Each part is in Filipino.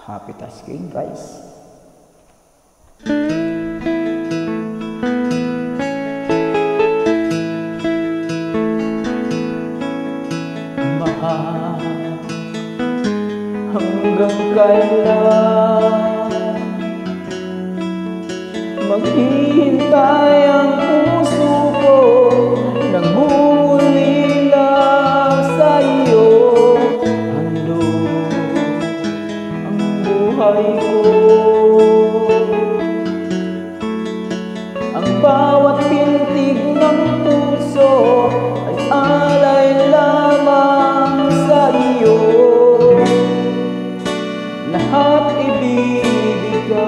Happy tasking, guys. Mahal, hanggang kailan maghihintay ang puso ko, nangungulila sa iyo. Handog ang buhay ko, ang bawat pintig ng puso ay alay lamang sa iyo. Lahat ibibigay,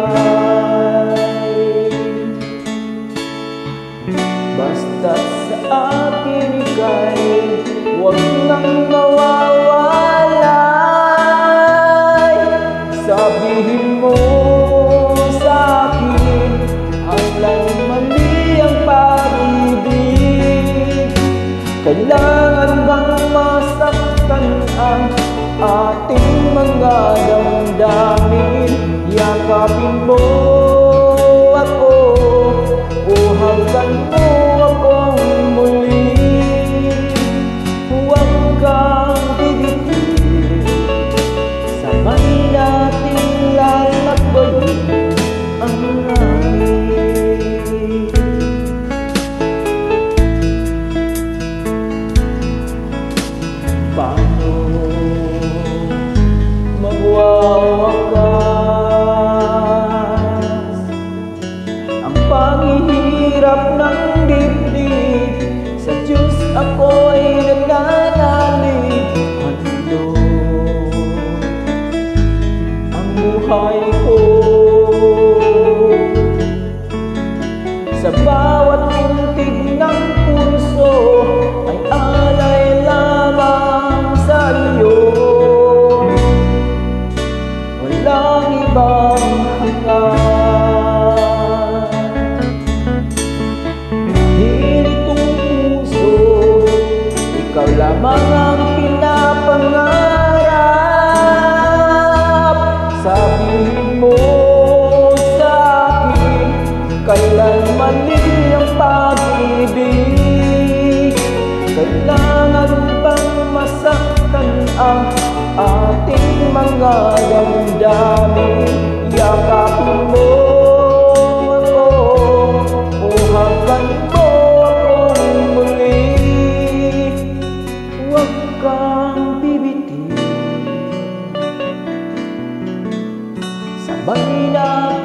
basta't sa akin ika'y huwag nang mawawalay. Sabihin mo sa akin, hanggang mali ang pag-ibig. Kailangan bang masaktan ang ating mga damdamin? Yakapin mo ako o hanggan mo akong muli. Huwag kang bibitin, sabay nating lalakbayin ang langit. Paano magwawakas ang paghihirap ng dibdib? Sa Diyos ako'y nananalig. Handog ang buhay ko, sa bawat pintig ng puso ay alay lamang sa iyo. Walang ibang hanggan, dahil itong puso, ikaw lamang ang pinapangarap. Sabihin mo sa akin, kailan mali ang pag-ibig? Kailangan bang masaktan ang ating mga damdamin? Yakapin mo ako o hanggan mo akong muli. Huwag kang bibitin, sabay na